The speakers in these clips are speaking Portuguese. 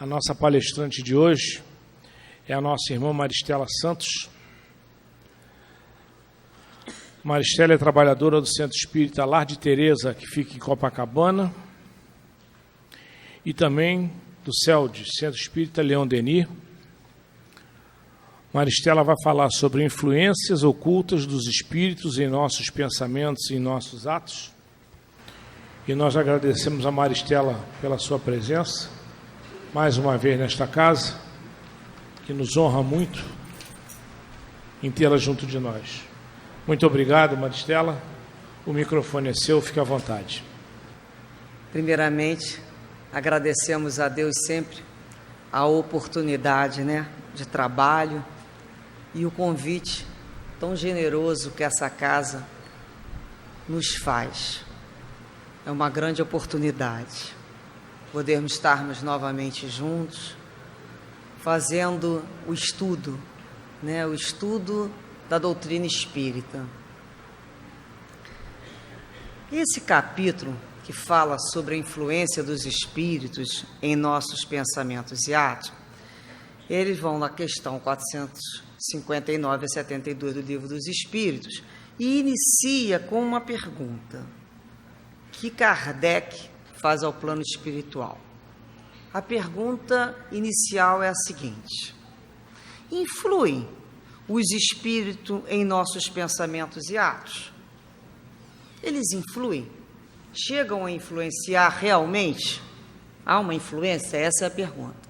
A nossa palestrante de hoje é a nossa irmã Maristela Santos. Maristela é trabalhadora do Centro Espírita Lar de Teresa, que fica em Copacabana, e também do CELD, Centro Espírita Leão Denis. Maristela vai falar sobre influências ocultas dos espíritos em nossos pensamentos e em nossos atos. E nós agradecemos a Maristela pela sua presença, mais uma vez nesta casa, que nos honra muito em tê-la junto de nós. Muito obrigado, Maristela. O microfone é seu, fique à vontade. Primeiramente, agradecemos a Deus sempre a oportunidade, de trabalho e o convite tão generoso que essa casa nos faz. É uma grande oportunidade podermos estarmos novamente juntos, fazendo o estudo, o estudo da doutrina espírita. Esse capítulo que fala sobre a influência dos espíritos em nossos pensamentos e atos, eles vão na questão 459 a 72 do Livro dos Espíritos e inicia com uma pergunta que Kardec faz ao plano espiritual. A pergunta inicial é a seguinte: influem os espíritos em nossos pensamentos e atos? Eles influem? Chegam a influenciar realmente? Há uma influência? Essa é a pergunta.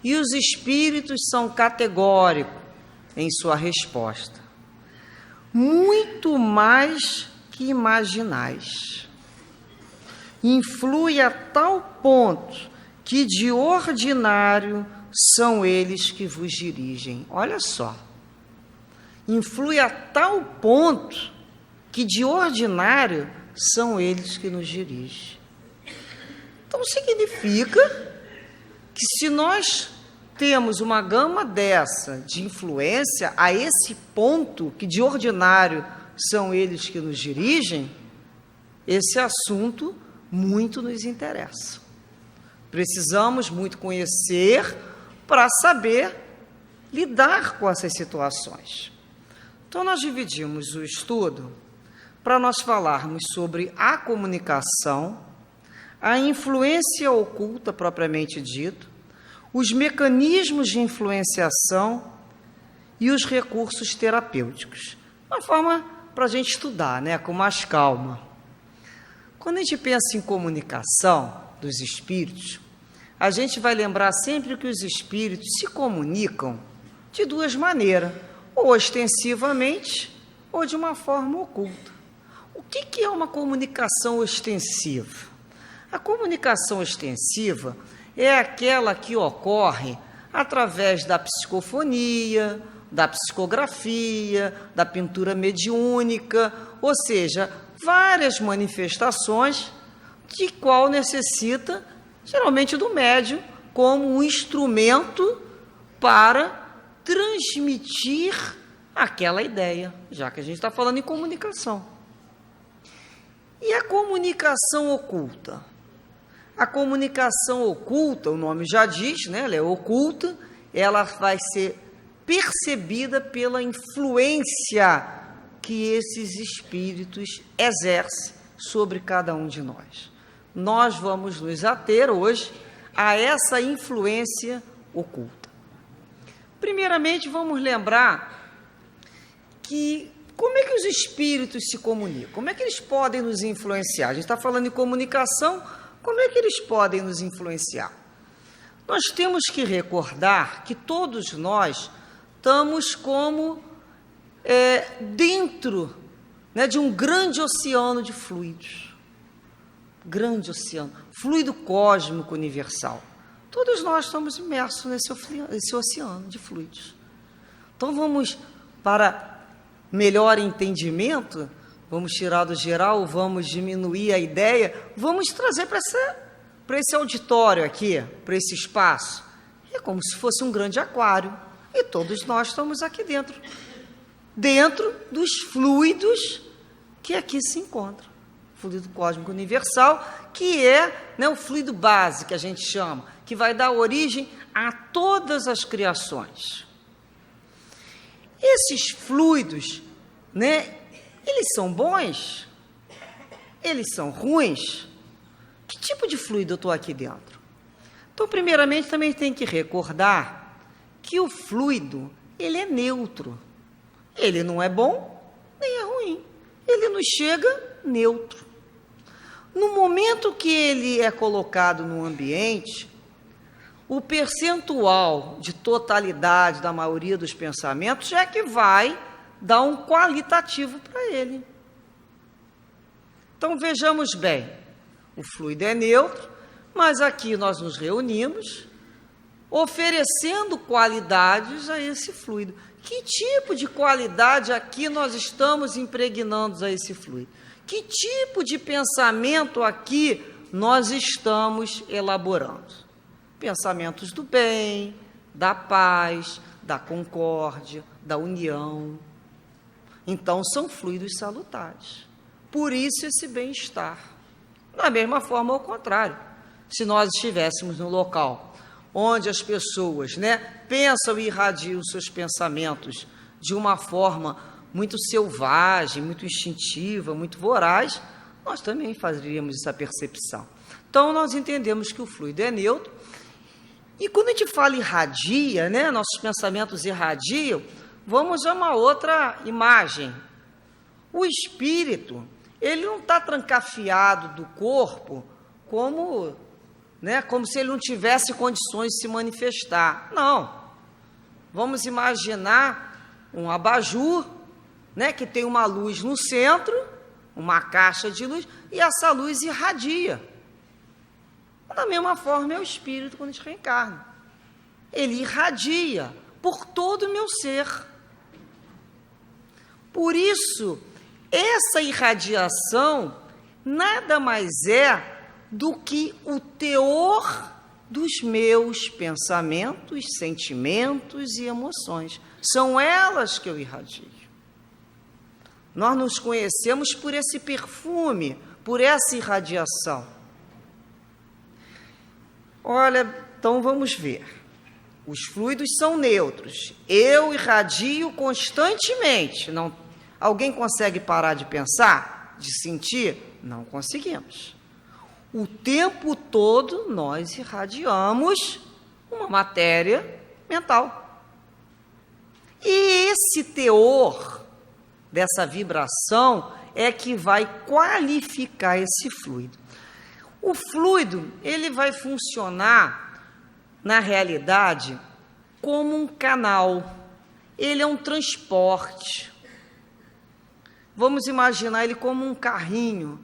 E os espíritos são categóricos em sua resposta. Muito mais que imaginais. Influi a tal ponto que de ordinário são eles que vos dirigem. Olha só. Influi a tal ponto que de ordinário são eles que nos dirigem. Então significa que se nós temos uma gama dessa de influência a esse ponto que de ordinário são eles que nos dirigem, esse assunto muito nos interessa. Precisamos muito conhecer para saber lidar com essas situações. Então, nós dividimos o estudo para nós falarmos sobre a comunicação, a influência oculta propriamente dito, os mecanismos de influenciação e os recursos terapêuticos. Uma forma para a gente estudar, com mais calma. Quando a gente pensa em comunicação dos espíritos, a gente vai lembrar sempre que os espíritos se comunicam de duas maneiras, ou ostensivamente ou de uma forma oculta. O que é uma comunicação ostensiva? A comunicação ostensiva é aquela que ocorre através da psicofonia, da psicografia, da pintura mediúnica, ou seja, várias manifestações de qual necessita, geralmente, do médium como um instrumento para transmitir aquela ideia, já que a gente está falando em comunicação. E a comunicação oculta? A comunicação oculta, o nome já diz, ela é oculta, ela vai ser percebida pela influência que esses espíritos exercem sobre cada um de nós. Nós vamos nos ater hoje a essa influência oculta. Primeiramente, vamos lembrar que como é que os espíritos se comunicam? Como é que eles podem nos influenciar? A gente está falando em comunicação, como é que eles podem nos influenciar? Nós temos que recordar que todos nós estamos como dentro de um grande oceano de fluidos. Grande oceano, fluido cósmico universal. Todos nós estamos imersos nesse oceano de fluidos. Então vamos, para melhor entendimento, vamos tirar do geral, vamos diminuir a ideia, vamos trazer para esse auditório aqui, para esse espaço. É como se fosse um grande aquário, e todos nós estamos aqui dentro dos fluidos que aqui se encontram. fluido cósmico universal, que é, né, o fluido base, que a gente chama, que vai dar origem a todas as criações. Esses fluidos, né, eles são bons? Eles são ruins? Que tipo de fluido eu estou aqui dentro? Então, primeiramente, também tem que recordar que o fluido, ele é neutro. Ele não é bom, nem é ruim. Ele nos chega neutro. No momento que ele é colocado no ambiente, o percentual de totalidade da maioria dos pensamentos é que vai dar um qualitativo para ele. Então, vejamos bem, o fluido é neutro, mas aqui nós nos reunimos oferecendo qualidades a esse fluido. Que tipo de qualidade aqui nós estamos impregnando a esse fluido? Que tipo de pensamento aqui nós estamos elaborando? Pensamentos do bem, da paz, da concórdia, da união. Então, são fluidos salutares. Por isso, esse bem-estar. Da mesma forma, ao contrário. Se nós estivéssemos no local onde as pessoas, né, pensam e irradiam seus pensamentos de uma forma muito selvagem, muito instintiva, muito voraz, nós também faríamos essa percepção. Então, nós entendemos que o fluido é neutro. E quando a gente fala irradia, né, nossos pensamentos irradiam, vamos a uma outra imagem. O espírito, ele não está trancafiado do corpo como se ele não tivesse condições de se manifestar. Não. Vamos imaginar um abajur, né, que tem uma luz no centro, uma caixa de luz, e essa luz irradia. Da mesma forma é o espírito quando a gente reencarna. Ele irradia por todo o meu ser. Por isso, essa irradiação nada mais é do que o teor dos meus pensamentos, sentimentos e emoções. São elas que eu irradio. Nós nos conhecemos por esse perfume, por essa irradiação. Olha, então vamos ver. Os fluidos são neutros. Eu irradio constantemente. Não, alguém consegue parar de pensar, de sentir? Não conseguimos. O tempo todo nós irradiamos uma matéria mental. E esse teor dessa vibração é que vai qualificar esse fluido. O fluido, ele vai funcionar, na realidade, como um canal. Ele é um transporte. Vamos imaginar ele como um carrinho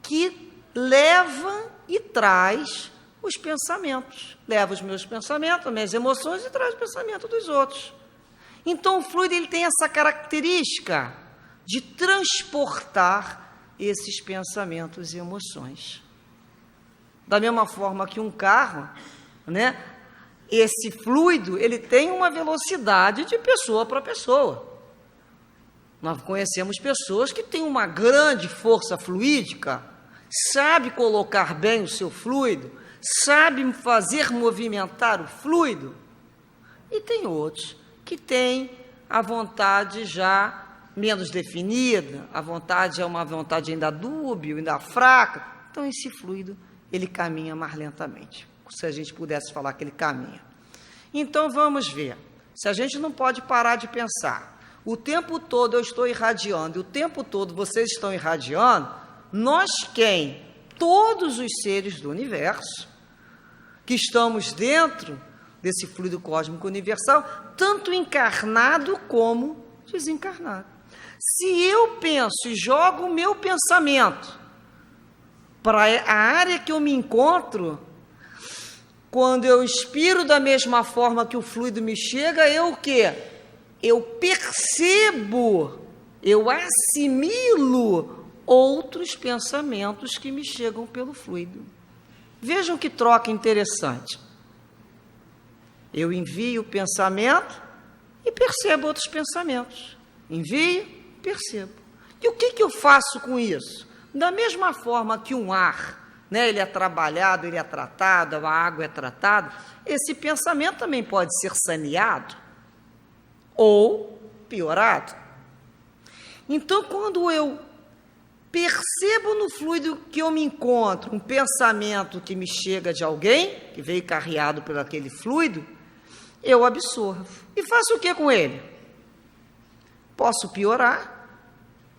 que leva e traz os pensamentos. Leva os meus pensamentos, as minhas emoções e traz o pensamento dos outros. Então, o fluido ele tem essa característica de transportar esses pensamentos e emoções. Da mesma forma que um carro, né, esse fluido ele tem uma velocidade de pessoa para pessoa. Nós conhecemos pessoas que têm uma grande força fluídica, sabe colocar bem o seu fluido, sabe fazer movimentar o fluido, e tem outros que têm a vontade já menos definida, a vontade é uma vontade ainda dúbia, ainda fraca, então esse fluido ele caminha mais lentamente, se a gente pudesse falar que ele caminha. Então vamos ver, se a gente não pode parar de pensar, o tempo todo eu estou irradiando, e o tempo todo vocês estão irradiando, nós quem? Todos os seres do universo, que estamos dentro desse fluido cósmico universal, tanto encarnado como desencarnado. Se eu penso e jogo o meu pensamento para a área que eu me encontro, quando eu expiro da mesma forma que o fluido me chega, eu o quê? Eu percebo, eu assimilo outros pensamentos que me chegam pelo fluido. Vejam que troca interessante. Eu envio o pensamento e percebo outros pensamentos. Envio, percebo. E o que eu faço com isso? Da mesma forma que um ar, né, ele é trabalhado, ele é tratado, a água é tratada, esse pensamento também pode ser saneado ou piorado. Então, quando eu percebo no fluido que eu me encontro um pensamento que me chega de alguém, que veio carreado por aquele fluido, eu absorvo. E faço o que com ele? Posso piorar,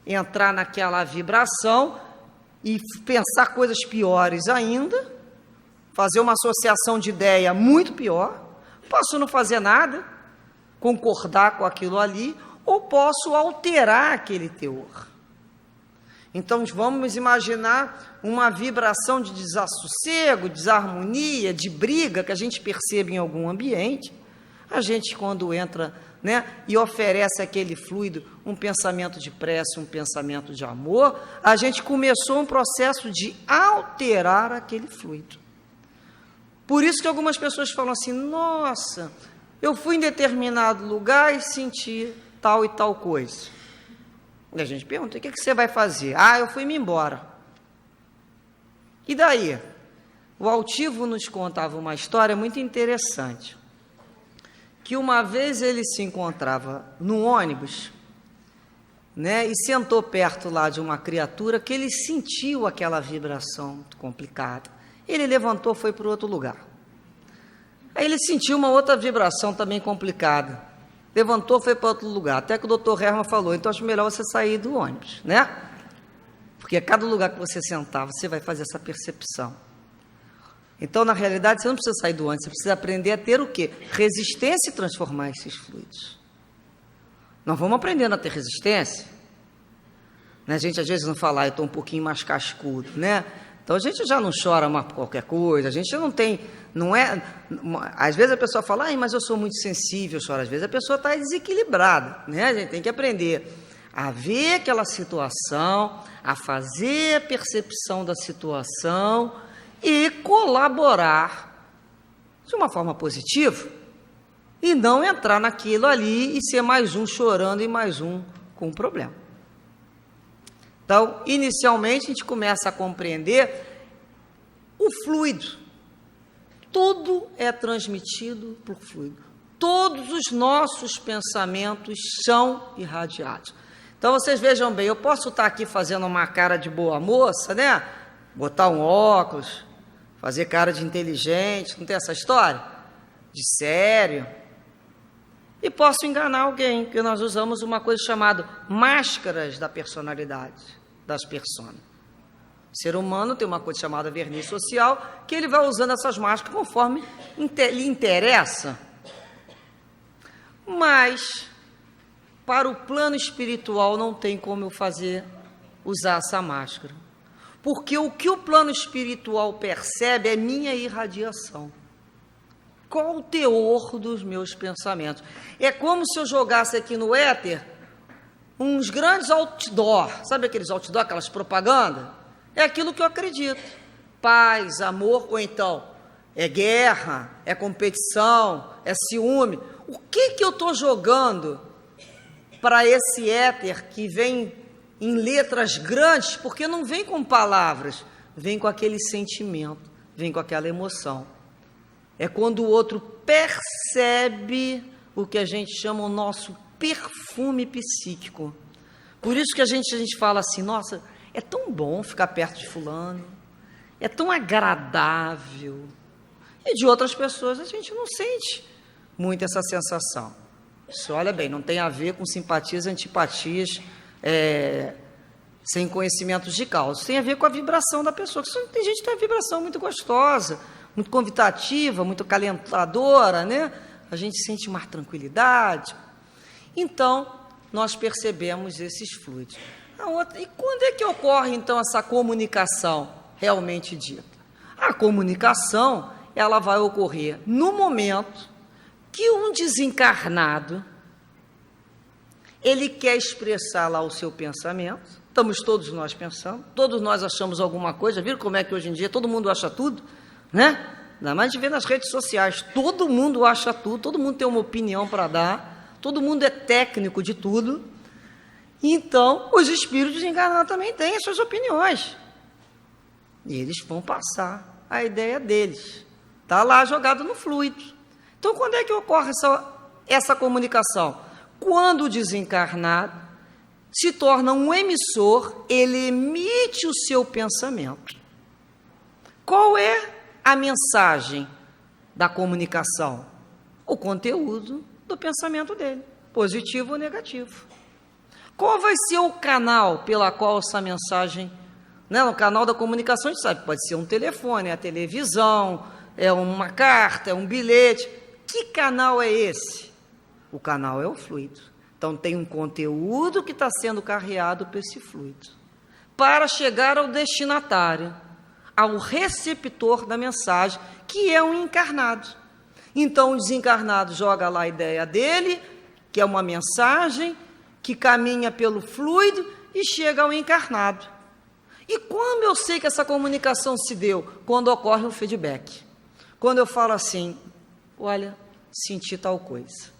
entrar naquela vibração e pensar coisas piores ainda, fazer uma associação de ideia muito pior. Posso não fazer nada, concordar com aquilo ali, ou posso alterar aquele teor. Então, vamos imaginar uma vibração de desassossego, desarmonia, de briga que a gente percebe em algum ambiente. A gente, quando entra, né, e oferece aquele fluido, um pensamento de prece, um pensamento de amor, a gente começou um processo de alterar aquele fluido. Por isso que algumas pessoas falam assim, nossa, eu fui em determinado lugar e senti tal e tal coisa. E a gente pergunta, o que você vai fazer? Ah, eu fui-me embora. E daí? O altivo nos contava uma história muito interessante, que uma vez ele se encontrava num ônibus, né, e sentou perto lá de uma criatura que ele sentiu aquela vibração complicada. Ele levantou, foi para outro lugar. Aí ele sentiu uma outra vibração também complicada. Levantou, foi para outro lugar. Até que o doutor Herman falou, então acho melhor você sair do ônibus, né? Porque a cada lugar que você sentar, você vai fazer essa percepção. Então, na realidade, você não precisa sair do ônibus, você precisa aprender a ter o quê? Resistência e transformar esses fluidos. Nós vamos aprendendo a ter resistência. Né? A gente às vezes não fala, eu estou um pouquinho mais cascudo, né? Então a gente já não chora mais por qualquer coisa, a gente não tem, não é, às vezes a pessoa fala, mas eu sou muito sensível, eu choro, às vezes a pessoa está desequilibrada, né? A gente tem que aprender a ver aquela situação, a fazer a percepção da situação e colaborar de uma forma positiva e não entrar naquilo ali e ser mais um chorando e mais um com problema. Então, inicialmente, a gente começa a compreender o fluido. Tudo é transmitido por fluido. Todos os nossos pensamentos são irradiados. Então, vocês vejam bem, eu posso estar aqui fazendo uma cara de boa moça, né? Botar um óculos, fazer cara de inteligente, não tem essa história? De sério. E posso enganar alguém, porque nós usamos uma coisa chamada máscaras da personalidade, das personas. O ser humano tem uma coisa chamada verniz social, que ele vai usando essas máscaras conforme lhe interessa. Mas, para o plano espiritual, não tem como eu usar essa máscara. Porque o que o plano espiritual percebe é minha irradiação. Qual o teor dos meus pensamentos? É como se eu jogasse aqui no éter uns grandes outdoor, sabe aqueles outdoor, aquelas propagandas? É aquilo que eu acredito, paz, amor, ou então é guerra, é competição, é ciúme. O que eu estou jogando para esse éter que vem em letras grandes, porque não vem com palavras, vem com aquele sentimento, vem com aquela emoção. É quando o outro percebe o que a gente chama o nosso perfume psíquico. Por isso que a gente fala assim, nossa, é tão bom ficar perto de fulano, é tão agradável. E de outras pessoas a gente não sente muito essa sensação. Isso, olha bem, não tem a ver com simpatias e antipatias, sem conhecimentos de causa. Isso tem a ver com a vibração da pessoa. Tem gente que tem uma vibração muito gostosa, muito convidativa, muito acalentadora, né? A gente sente mais tranquilidade. Então, nós percebemos esses fluidos. E quando é que ocorre, então, essa comunicação realmente dita? A comunicação, ela vai ocorrer no momento que um desencarnado, ele quer expressar lá o seu pensamento. Estamos todos nós pensando, todos nós achamos alguma coisa. Viram como é que hoje em dia todo mundo acha tudo? Né? Ainda mais de ver nas redes sociais, todo mundo acha tudo, todo mundo tem uma opinião para dar, todo mundo é técnico de tudo. Então, os espíritos encarnados também têm as suas opiniões. E eles vão passar a ideia deles. Está lá jogado no fluido. Então, quando é que ocorre essa comunicação? Quando o desencarnado se torna um emissor, ele emite o seu pensamento. Qual é a mensagem da comunicação? O conteúdo do pensamento dele, positivo ou negativo. Qual vai ser o canal pela qual essa mensagem, no canal da comunicação, a gente sabe, pode ser um telefone, é a televisão, é uma carta, é um bilhete. Que canal é esse? O canal é o fluido. Então, tem um conteúdo que está sendo carreado por esse fluido, para chegar ao destinatário, ao receptor da mensagem, que é um encarnado. Então, o desencarnado joga lá a ideia dele, que é uma mensagem, que caminha pelo fluido e chega ao encarnado. E como eu sei que essa comunicação se deu? Quando ocorre um feedback. Quando eu falo assim, olha, senti tal coisa,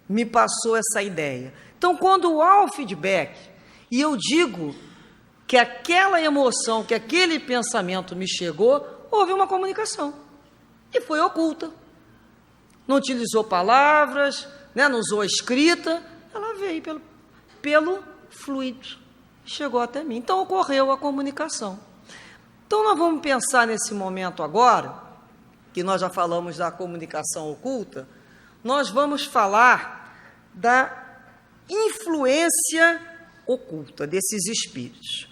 me passou essa ideia. Então, quando há o feedback, e eu digo que aquela emoção, que aquele pensamento me chegou, houve uma comunicação. E foi oculta. Não utilizou palavras, não usou a escrita, ela veio pelo fluido, chegou até mim. Então, ocorreu a comunicação. Então, nós vamos pensar nesse momento agora, que nós já falamos da comunicação oculta, nós vamos falar da influência oculta desses espíritos.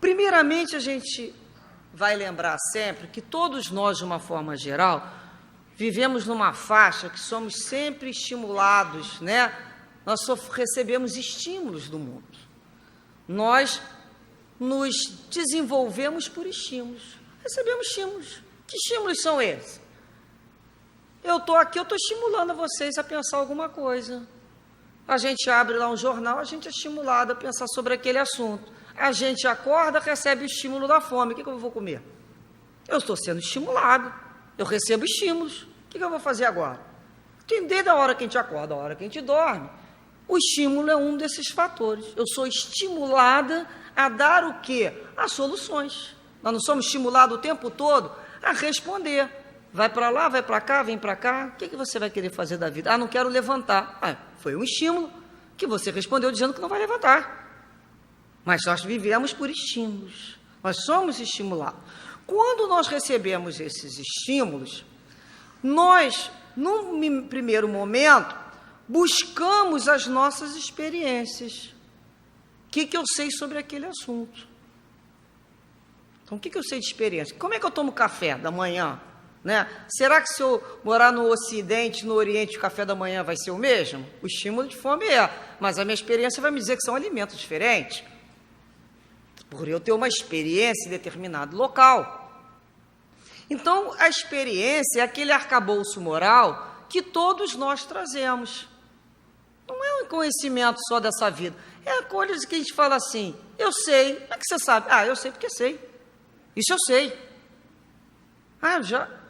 Primeiramente, a gente vai lembrar sempre que todos nós, de uma forma geral, vivemos numa faixa que somos sempre estimulados, Nós recebemos estímulos do mundo. Nós nos desenvolvemos por estímulos. Recebemos estímulos. Que estímulos são esses? Eu estou aqui, eu estou estimulando vocês a pensar alguma coisa. A gente abre lá um jornal, a gente é estimulado a pensar sobre aquele assunto. A gente acorda, recebe o estímulo da fome. O que eu vou comer? Eu estou sendo estimulado. Eu recebo estímulos. O que eu vou fazer agora? Desde a hora que a gente acorda, a hora que a gente dorme. O estímulo é um desses fatores. Eu sou estimulada a dar o quê? As soluções. Nós não somos estimulados o tempo todo a responder. Vai para lá, vai para cá, vem para cá. O que você vai querer fazer da vida? Não quero levantar. Foi um estímulo que você respondeu dizendo que não vai levantar. Mas nós vivemos por estímulos. Nós somos estimulados. Quando nós recebemos esses estímulos, nós, num primeiro momento, buscamos as nossas experiências. O que eu sei sobre aquele assunto? Então, o que eu sei de experiência? Como é que eu tomo café da manhã? Será que se eu morar no Ocidente, no Oriente, o café da manhã vai ser o mesmo? O estímulo de fome mas a minha experiência vai me dizer que são alimentos diferentes. Por eu ter uma experiência em determinado local. Então, a experiência é aquele arcabouço moral que todos nós trazemos. Não é um conhecimento só dessa vida. É a coisa que a gente fala assim, eu sei. Como é que você sabe? Eu sei porque sei. Isso eu sei.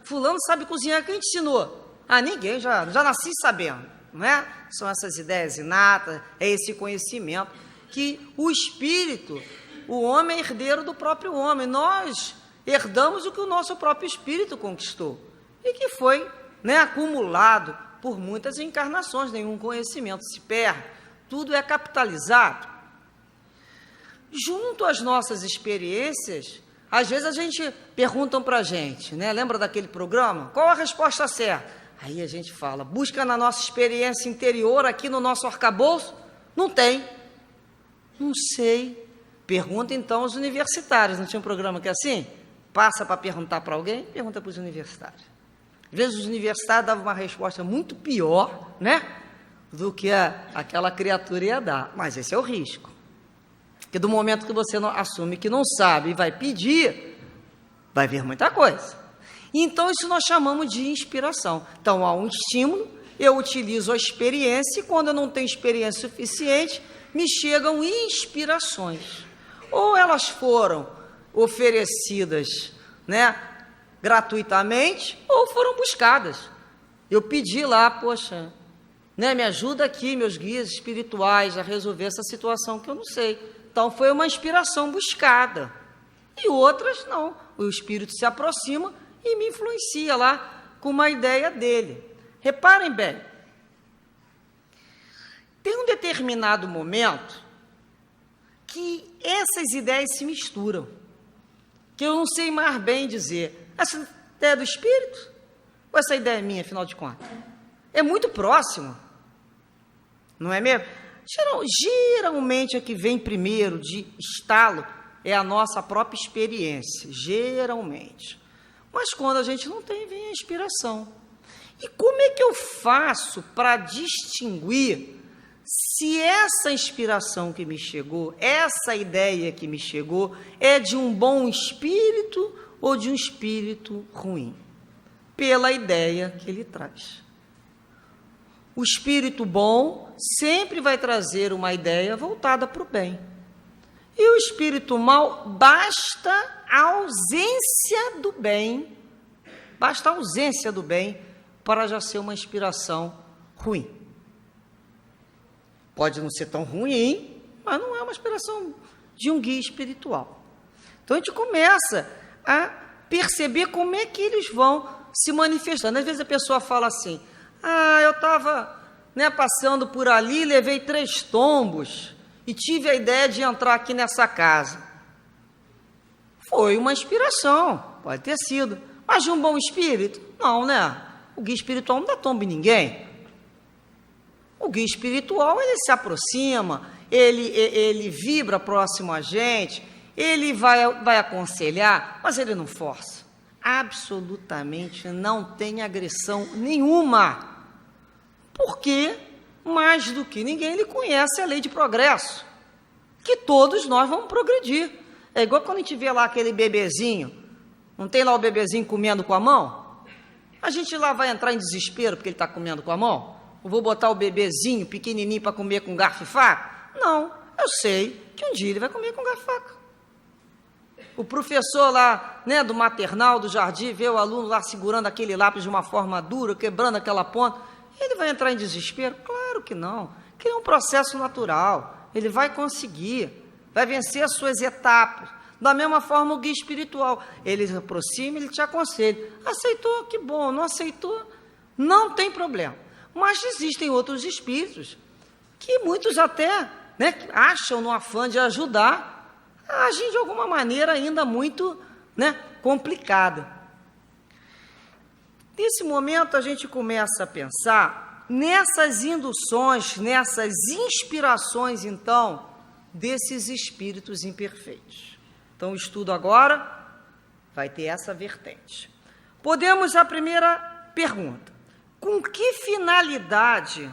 Fulano sabe cozinhar, quem te ensinou? Ninguém, já nasci sabendo. Não é? São essas ideias inatas, é esse conhecimento que o espírito, o homem é herdeiro do próprio homem. Nós herdamos o que o nosso próprio espírito conquistou e que foi acumulado por muitas encarnações. Nenhum conhecimento se perde, tudo é capitalizado. Junto às nossas experiências, às vezes a gente perguntam para a gente, lembra daquele programa? Qual a resposta certa? Aí a gente fala, busca na nossa experiência interior, aqui no nosso arcabouço? Não tem. Não sei. Pergunta então aos universitários. Não tinha um programa que é assim? Passa para perguntar para alguém, pergunta para os universitários. Às vezes os universitários davam uma resposta muito pior, do que aquela criatura ia dar. Mas esse é o risco. Porque do momento que você não assume que não sabe e vai pedir, vai ver muita coisa. Então, isso nós chamamos de inspiração. Então, há um estímulo, eu utilizo a experiência, e quando eu não tenho experiência suficiente, me chegam inspirações. Ou elas foram oferecidas, gratuitamente, ou foram buscadas. Eu pedi lá, poxa, né? Me ajuda aqui, meus guias espirituais, a resolver essa situação que eu não sei. Então, foi uma inspiração buscada. E outras, não. O Espírito se aproxima e me influencia lá com uma ideia dele. Reparem bem, tem um determinado momento que essas ideias se misturam, que eu não sei mais bem dizer, essa ideia é do Espírito ou essa ideia é minha, afinal de contas? É muito próxima, não é mesmo? Geralmente a que vem primeiro de estalo é a nossa própria experiência, geralmente. Mas quando a gente não tem, vem a inspiração. E como é que eu faço para distinguir se essa inspiração que me chegou, essa ideia que me chegou, é de um bom espírito ou de um espírito ruim? Pela ideia que ele traz. O espírito bom sempre vai trazer uma ideia voltada para o bem. E o espírito mau, basta a ausência do bem, para já ser uma inspiração ruim. Pode não ser tão ruim, mas não é uma inspiração de um guia espiritual. Então a gente começa a perceber como é que eles vão se manifestando. Às vezes a pessoa fala assim, eu estava passando por ali, levei 3 tombos e tive a ideia de entrar aqui nessa casa. Foi uma inspiração, pode ter sido, mas de um bom espírito? Não, né? O guia espiritual não dá tombo em ninguém. O guia espiritual, ele se aproxima, ele vibra próximo a gente, ele vai aconselhar, mas ele não força. Absolutamente não tem agressão nenhuma. Porque, mais do que ninguém, ele conhece a lei de progresso, que todos nós vamos progredir. É igual quando a gente vê lá aquele bebezinho, não tem lá o bebezinho comendo com a mão? A gente lá vai entrar em desespero porque ele está comendo com a mão? Eu vou botar o bebezinho pequenininho para comer com garfo e faca? Não, eu sei que um dia ele vai comer com garfo e faca. O professor lá, do maternal, do jardim, vê o aluno lá segurando aquele lápis de uma forma dura, quebrando aquela ponta, ele vai entrar em desespero? Claro que não, que é um processo natural, ele vai conseguir, vai vencer as suas etapas. Da mesma forma o guia espiritual, ele se aproxima, ele te aconselha, aceitou, que bom, não aceitou, não tem problema. Mas existem outros espíritos, que muitos até acham no afã de ajudar, agem de alguma maneira ainda muito complicada. Nesse momento a gente começa a pensar nessas induções, nessas inspirações, então, desses espíritos imperfeitos. Então, o estudo agora vai ter essa vertente. Podemos, a primeira pergunta, com que finalidade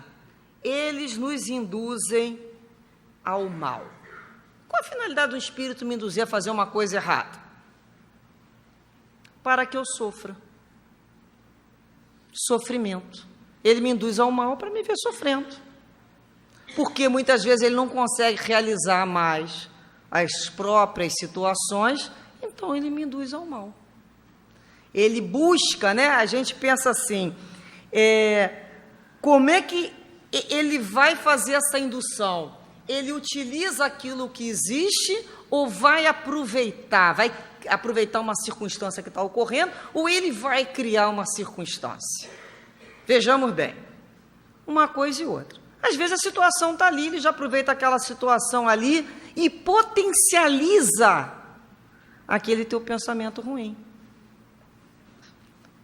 eles nos induzem ao mal? Qual a finalidade do espírito me induzir a fazer uma coisa errada? Para que eu sofra. Sofrimento. Ele me induz ao mal para me ver sofrendo. Porque muitas vezes ele não consegue realizar mais as próprias situações, então ele me induz ao mal. Ele busca, a gente pensa assim, como é que ele vai fazer essa indução? Ele utiliza aquilo que existe ou vai aproveitar uma circunstância que está ocorrendo, ou ele vai criar uma circunstância? Vejamos bem, uma coisa e outra. Às vezes a situação está ali, ele já aproveita aquela situação ali e potencializa aquele teu pensamento ruim.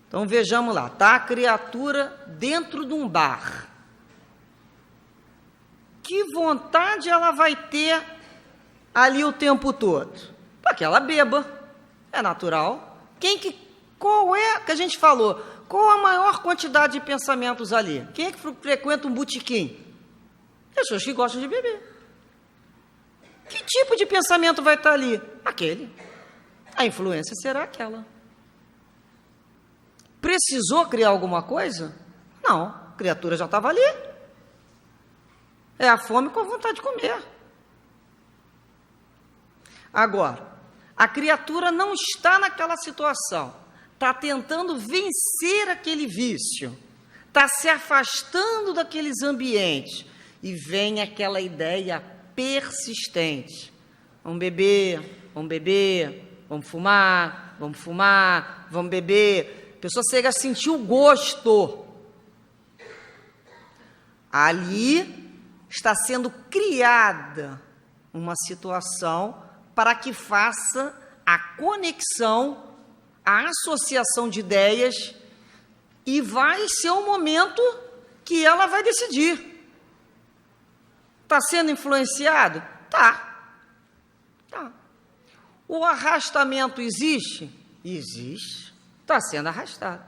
Então vejamos lá, está a criatura dentro de um bar. Que vontade ela vai ter ali o tempo todo? Para que ela beba, é natural. Qual é que a gente falou? Qual a maior quantidade de pensamentos ali? Quem é que frequenta um botequim? Pessoas que gostam de beber. Que tipo de pensamento vai estar ali? Aquele. A influência será aquela. Precisou criar alguma coisa? Não, a criatura já estava ali. É a fome com a vontade de comer. Agora, a criatura não está naquela situação, está tentando vencer aquele vício, está se afastando daqueles ambientes e vem aquela ideia persistente. Vamos beber, vamos beber, vamos fumar, vamos beber. A pessoa chega a sentir o gosto. Ali está sendo criada uma situação para que faça a conexão, a associação de ideias, e vai ser o momento que ela vai decidir. Está sendo influenciado? Tá. O arrastamento existe? Existe. Está sendo arrastado.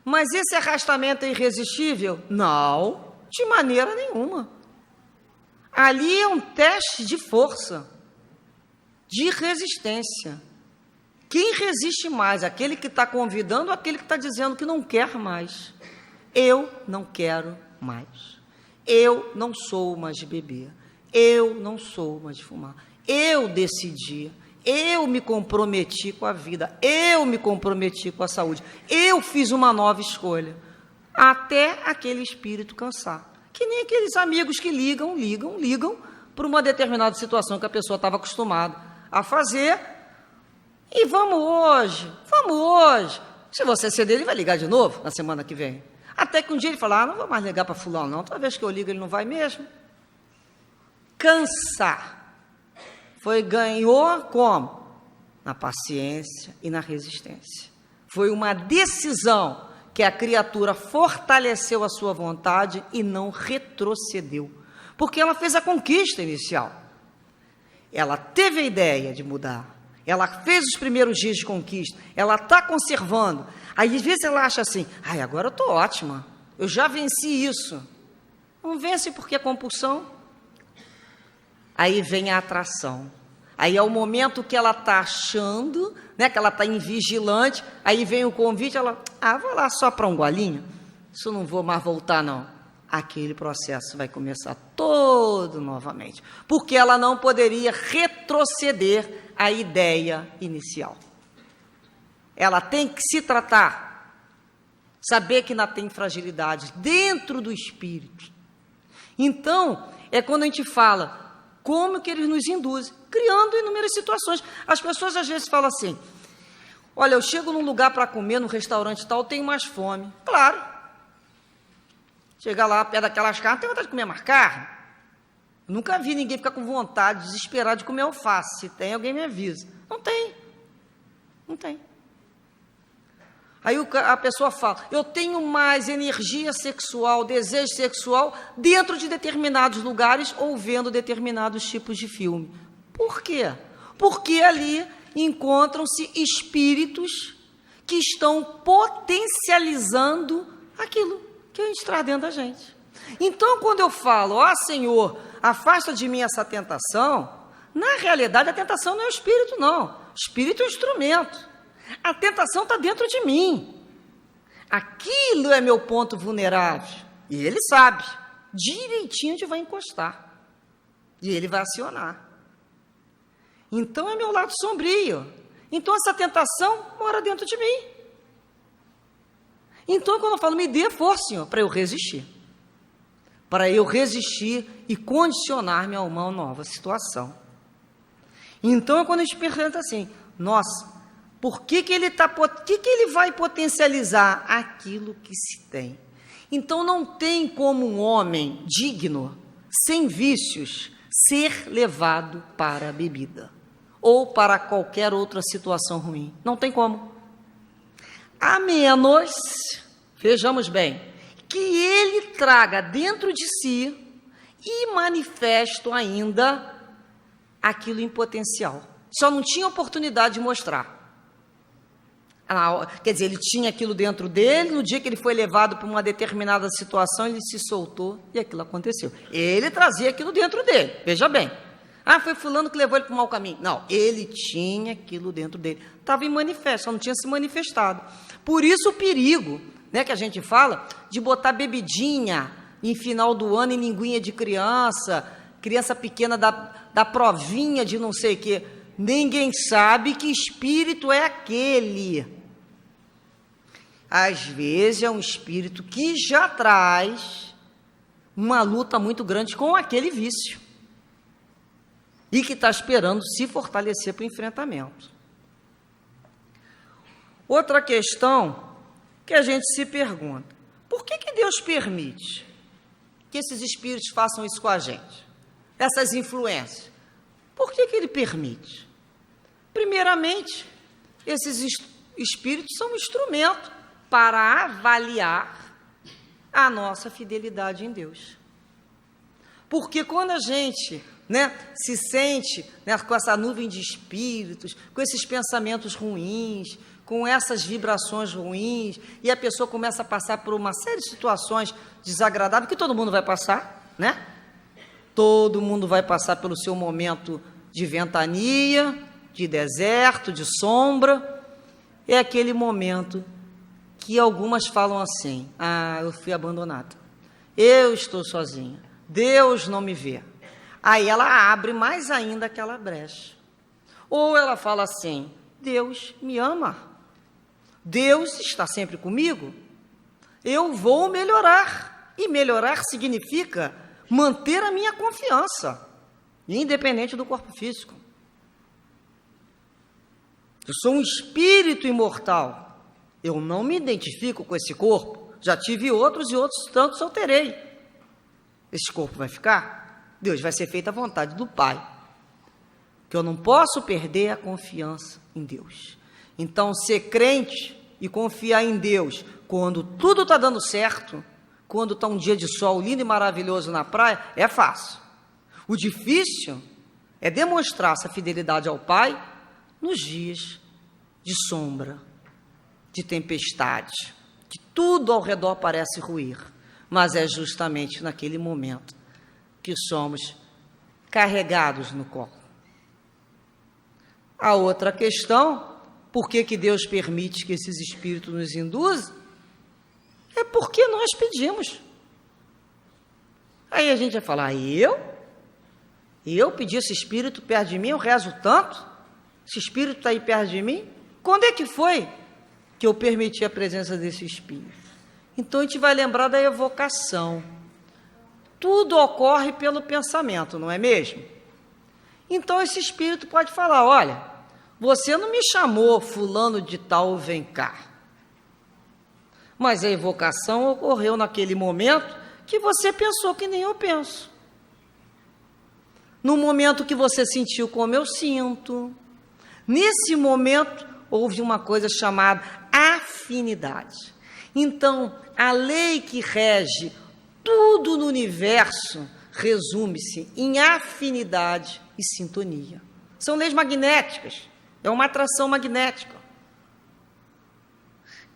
Mas esse arrastamento é irresistível? Não, de maneira nenhuma. Ali é um teste de força, de resistência. Quem resiste mais? Aquele que está convidando ou aquele que está dizendo que não quer mais? Eu não quero mais. Eu não sou mais de beber. Eu não sou mais de fumar. Eu decidi. Eu me comprometi com a vida. Eu me comprometi com a saúde. Eu fiz uma nova escolha. Até aquele espírito cansar. Que nem aqueles amigos que ligam para uma determinada situação que a pessoa estava acostumada a fazer. E vamos hoje. Se você ceder, ele vai ligar de novo na semana que vem. Até que um dia ele fala, não vou mais ligar para fulano não, toda vez que eu ligo ele não vai mesmo. Cansar. Ganhou como? Na paciência e na resistência. Foi uma decisão que a criatura fortaleceu a sua vontade e não retrocedeu. Porque ela fez a conquista inicial. Ela teve a ideia de mudar. Ela fez os primeiros dias de conquista, ela está conservando. Aí, às vezes, ela acha assim, agora eu estou ótima, eu já venci isso. Não vence porque é compulsão. Aí vem a atração. Aí é o momento que ela está achando, né, que ela está invigilante, aí vem o convite, ela, vou lá só para um golinho, isso eu não vou mais voltar não. Aquele processo vai começar todo novamente, porque ela não poderia retroceder a ideia inicial. Ela tem que se tratar, saber que ainda tem fragilidade dentro do espírito. Então, é quando a gente fala, como que eles nos induzem? Criando inúmeras situações. As pessoas às vezes falam assim, olha, eu chego num lugar para comer, num restaurante tal, tenho mais fome. Claro. Chega lá, perto daquelas carnes, tem vontade de comer mais carne. Eu nunca vi ninguém ficar com vontade, desesperado de comer alface. Se tem, alguém me avisa. Não tem. Aí a pessoa fala, eu tenho mais energia sexual, desejo sexual, dentro de determinados lugares ou vendo determinados tipos de filme. Por quê? Porque ali encontram-se espíritos que estão potencializando aquilo que a gente traz dentro da gente. Então, quando eu falo, Senhor, afasta de mim essa tentação, na realidade a tentação não é o espírito, não. O espírito é o instrumento. A tentação está dentro de mim. Aquilo é meu ponto vulnerável. E ele sabe direitinho onde vai encostar. E ele vai acionar. Então é meu lado sombrio. Então essa tentação mora dentro de mim. Então quando eu falo, me dê força, Senhor, para eu resistir. Para eu resistir e condicionar-me a uma nova situação. Então é quando a gente pergunta assim, nossa, por que ele vai potencializar aquilo que se tem? Então não tem como um homem digno, sem vícios, ser levado para a bebida ou para qualquer outra situação ruim. Não tem como. A menos, vejamos bem, que ele traga dentro de si e manifesto ainda aquilo em potencial. Só não tinha oportunidade de mostrar. Quer dizer, ele tinha aquilo dentro dele, no dia que ele foi levado para uma determinada situação, ele se soltou e aquilo aconteceu. Ele trazia aquilo dentro dele, veja bem. Foi fulano que levou ele para o mau caminho. Não, ele tinha aquilo dentro dele. Estava em manifesto, só não tinha se manifestado. Por isso o perigo, né, que a gente fala, de botar bebidinha em final do ano em linguinha de criança pequena da provinha de não sei o quê. Ninguém sabe que espírito é aquele. Às vezes é um espírito que já traz uma luta muito grande com aquele vício e que está esperando se fortalecer para o enfrentamento. Outra questão que a gente se pergunta: por que Deus permite que esses espíritos façam isso com a gente? Essas influências. Por que Ele permite? Primeiramente, esses espíritos são um instrumento para avaliar a nossa fidelidade em Deus. Porque quando a gente, se sente, com essa nuvem de espíritos, com esses pensamentos ruins, com essas vibrações ruins, e a pessoa começa a passar por uma série de situações desagradáveis, que todo mundo vai passar, Todo mundo vai passar pelo seu momento de ventania, de deserto, de sombra. É aquele momento que algumas falam assim: eu fui abandonada, eu estou sozinha, Deus não me vê. Aí ela abre mais ainda aquela brecha. Ou ela fala assim: Deus me ama, Deus está sempre comigo, eu vou melhorar. E melhorar significa manter a minha confiança, independente do corpo físico. Eu sou um espírito imortal, eu não me identifico com esse corpo, já tive outros e outros tantos eu terei. Esse corpo vai ficar? Deus, vai ser feita a vontade do Pai, que eu não posso perder a confiança em Deus. Então, ser crente e confiar em Deus quando tudo está dando certo, quando está um dia de sol lindo e maravilhoso na praia, é fácil. O difícil é demonstrar essa fidelidade ao Pai nos dias de sombra, de tempestade, que tudo ao redor parece ruir, mas é justamente naquele momento que somos carregados no colo. A outra questão, por que Deus permite que esses espíritos nos induzam? É porque nós pedimos. Aí a gente vai falar: eu pedi esse espírito perto de mim, eu rezo tanto, esse espírito está aí perto de mim. Quando é que foi que eu permiti a presença desse espírito? Então a gente vai lembrar da evocação. Tudo ocorre pelo pensamento, não é mesmo? Então esse espírito pode falar: olha, você não me chamou fulano de tal, vem cá. Mas a evocação ocorreu naquele momento que você pensou que nem eu penso. No momento que você sentiu como eu sinto. Nesse momento, houve uma coisa chamada afinidade. Então, a lei que rege tudo no universo resume-se em afinidade e sintonia. São leis magnéticas. É uma atração magnética.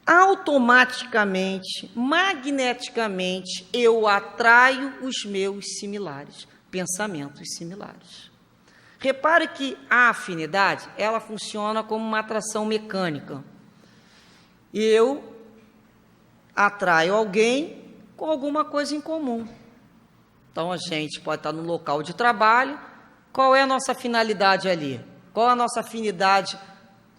Automaticamente, magneticamente, eu atraio os meus similares, pensamentos similares. Repare que a afinidade, ela funciona como uma atração mecânica. Eu atraio alguém com alguma coisa em comum. Então, a gente pode estar no local de trabalho. Qual é a nossa finalidade ali? Qual é a nossa afinidade?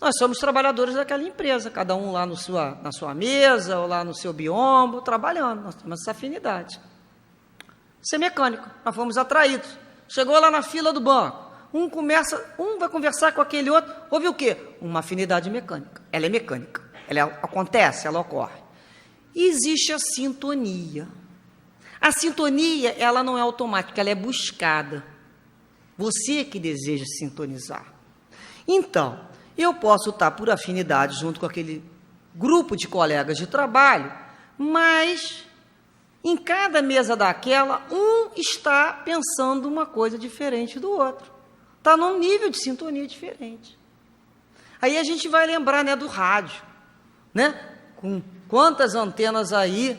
Nós somos trabalhadores daquela empresa, cada um lá na sua mesa, ou lá no seu biombo, trabalhando. Nós temos essa afinidade. Isso é mecânico, nós fomos atraídos. Chegou lá na fila do banco, um vai conversar com aquele outro, houve o quê? Uma afinidade mecânica. Ela é mecânica, ela acontece, ela ocorre. E existe a sintonia. A sintonia, ela não é automática, ela é buscada. Você que deseja sintonizar. Então, eu posso estar por afinidade junto com aquele grupo de colegas de trabalho, mas em cada mesa daquela, um está pensando uma coisa diferente do outro. Está num nível de sintonia diferente. Aí a gente vai lembrar, do rádio, com quantas antenas aí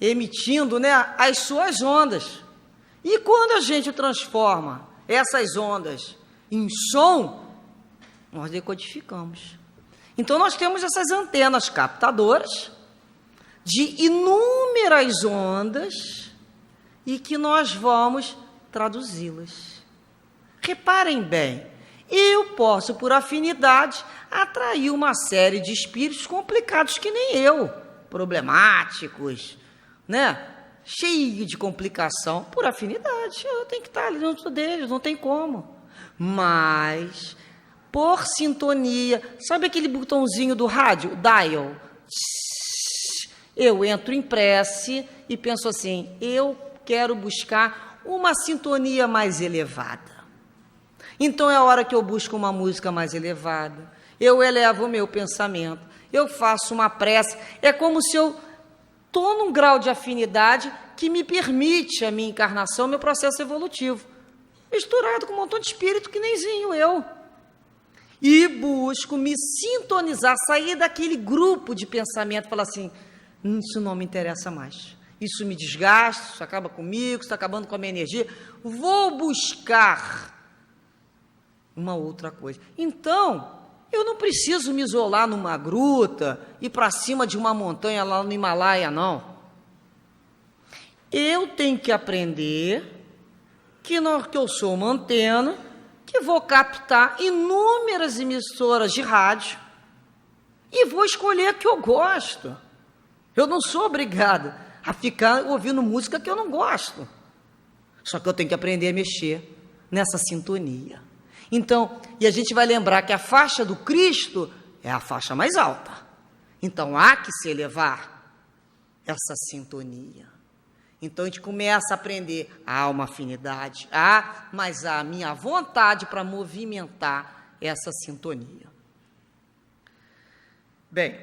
emitindo, as suas ondas. E quando a gente transforma essas ondas em som, nós decodificamos. Então, nós temos essas antenas captadoras de inúmeras ondas e que nós vamos traduzi-las. Reparem bem, eu posso, por afinidade, atrair uma série de espíritos complicados que nem eu, problemáticos, né? Cheio de complicação, por afinidade. Eu tenho que estar ali junto deles, não tem como. Mas, por sintonia, sabe aquele botãozinho do rádio, dial? Eu entro em prece e penso assim, eu quero buscar uma sintonia mais elevada. Então é a hora que eu busco uma música mais elevada, eu elevo o meu pensamento, eu faço uma prece, é como se eu estou num grau de afinidade que me permite a minha encarnação, meu processo evolutivo, misturado com um montão de espírito que nemzinho eu. E busco me sintonizar, sair daquele grupo de pensamento, falar assim, isso não me interessa mais, isso me desgasta, isso acaba comigo, isso está acabando com a minha energia, vou buscar uma outra coisa. Então, eu não preciso me isolar numa gruta, ir para cima de uma montanha lá no Himalaia, não. Eu tenho que aprender que eu sou uma antena, que vou captar inúmeras emissoras de rádio e vou escolher a que eu gosto. Eu não sou obrigada a ficar ouvindo música que eu não gosto. Só que eu tenho que aprender a mexer nessa sintonia. Então, e a gente vai lembrar que a faixa do Cristo é a faixa mais alta. Então, há que se elevar essa sintonia. Então, a gente começa a aprender, há uma afinidade, mas há a minha vontade para movimentar essa sintonia. Bem,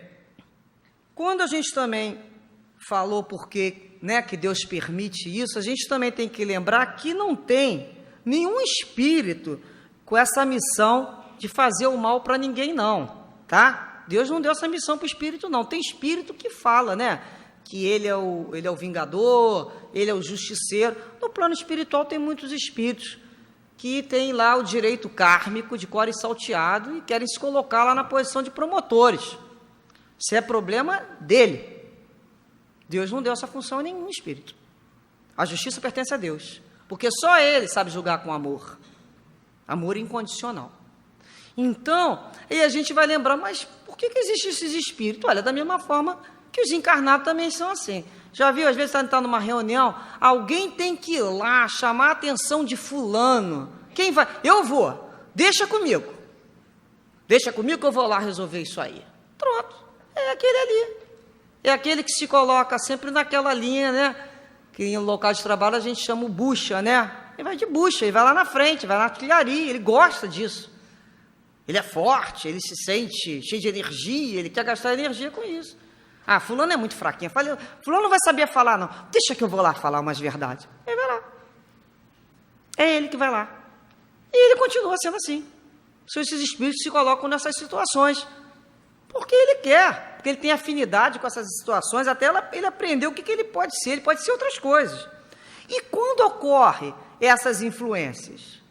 quando a gente também falou porque, né, que Deus permite isso, a gente também tem que lembrar que não tem nenhum espírito com essa missão de fazer o mal para ninguém, não, tá? Deus não deu essa missão para o espírito, não. Tem espírito que fala, né? Que ele é o vingador, ele é o justiceiro. No plano espiritual tem muitos espíritos que têm lá o direito kármico de core salteado e querem se colocar lá na posição de promotores. Isso é problema dele. Deus não deu essa função a nenhum espírito. A justiça pertence a Deus, porque só Ele sabe julgar com amor. Amor incondicional. Então, aí a gente vai lembrar, mas por que existem esses espíritos? Olha, da mesma forma que os encarnados também são assim. Já viu, às vezes está numa reunião, alguém tem que ir lá chamar a atenção de fulano. Quem vai? Eu vou. Deixa comigo. Deixa comigo que eu vou lá resolver isso aí. Pronto. É aquele ali. É aquele que se coloca sempre naquela linha, né? Que no local de trabalho a gente chama o bucha, né? Ele vai de bucha, ele vai lá na frente, vai na artilharia, ele gosta disso. Ele é forte, ele se sente cheio de energia, ele quer gastar energia com isso. Ah, fulano é muito fraquinho. Fulano não vai saber falar, não. Deixa que eu vou lá falar umas verdades. Ele vai lá. É ele que vai lá. E ele continua sendo assim. São esses espíritos que se colocam nessas situações. Porque ele quer, porque ele tem afinidade com essas situações, até ele aprendeu o que ele pode ser outras coisas. E quando ocorre essas influências?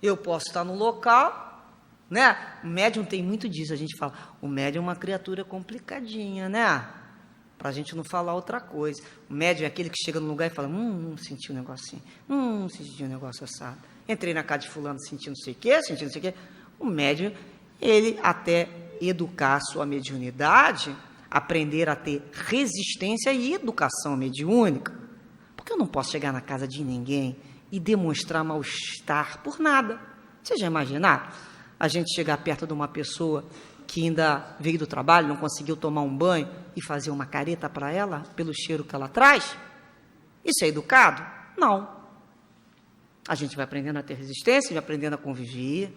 Eu posso estar no local, né? O médium tem muito disso, a gente fala, o médium é uma criatura complicadinha, né? Para a gente não falar outra coisa. O médium é aquele que chega no lugar e fala, senti um negocinho, senti um negócio assado. Entrei na casa de fulano, senti não sei o quê. O médium, ele até educar a sua mediunidade, aprender a ter resistência e educação mediúnica. Porque eu não posso chegar na casa de ninguém e demonstrar mal-estar por nada. Você já imaginou? A gente chegar perto de uma pessoa que ainda veio do trabalho, não conseguiu tomar um banho e fazer uma careta para ela, pelo cheiro que ela traz? Isso é educado? Não. A gente vai aprendendo a ter resistência, vai aprendendo a conviver,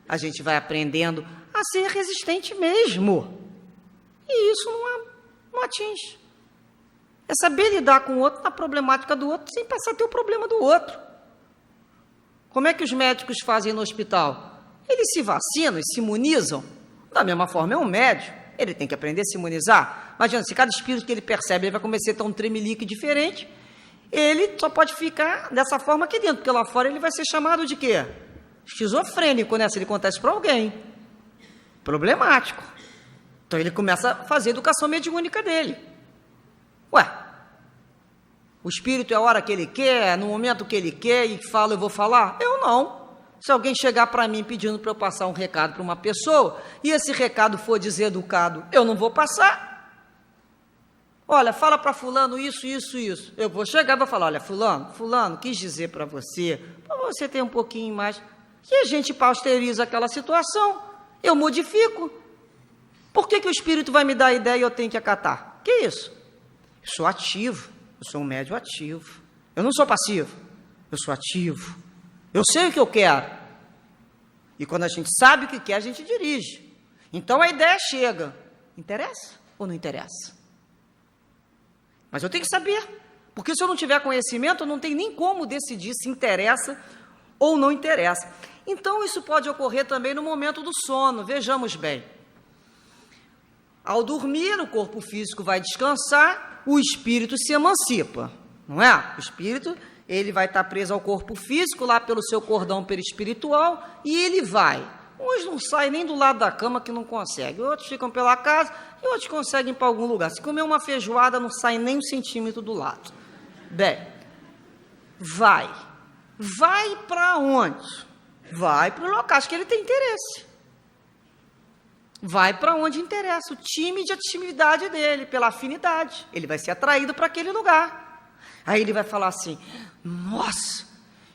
a gente vai aprendendo a ser resistente mesmo. E isso não atinge. É saber lidar com o outro, na problemática do outro, sem passar a ter o problema do outro. Como é que os médicos fazem no hospital? Eles se vacinam e se imunizam. Da mesma forma, é um médico. Ele tem que aprender a se imunizar. Imagina, se cada espírito que ele percebe, ele vai começar a ter um tremelique diferente, ele só pode ficar dessa forma aqui dentro, porque lá fora ele vai ser chamado de quê? Esquizofrênico, né? Se ele contar isso para alguém. Problemático. Então ele começa a fazer a educação mediúnica dele. Ué, o espírito é a hora que ele quer, no momento que ele quer e fala, eu vou falar? Eu não. Se alguém chegar para mim pedindo para eu passar um recado para uma pessoa, e esse recado for deseducado, eu não vou passar. Olha, fala para fulano isso, isso, isso. Eu vou chegar e vou falar, olha, fulano, quis dizer para você ter um pouquinho mais. E a gente pasteuriza aquela situação, eu modifico. Por que o Espírito vai me dar a ideia e eu tenho que acatar? Que isso? Eu sou ativo, eu sou um médium ativo. Eu não sou passivo, eu sou ativo. Eu sei o que eu quero. E quando a gente sabe o que quer, a gente dirige. Então a ideia chega. Interessa ou não interessa? Mas eu tenho que saber. Porque se eu não tiver conhecimento, eu não tenho nem como decidir se interessa ou não interessa. Então isso pode ocorrer também no momento do sono. Vejamos bem. Ao dormir, o corpo físico vai descansar, o espírito se emancipa, não é? O espírito, ele vai estar preso ao corpo físico, lá pelo seu cordão perispiritual, e ele vai. Uns não saem nem do lado da cama, que não conseguem. Outros ficam pela casa, e outros conseguem ir para algum lugar. Se comer uma feijoada, não sai nem 1 centímetro do lado. Bem, vai. Vai para onde? Vai para o local que ele tem interesse. Vai para onde interessa, o time de atividade dele, pela afinidade. Ele vai ser atraído para aquele lugar. Aí ele vai falar assim, nossa,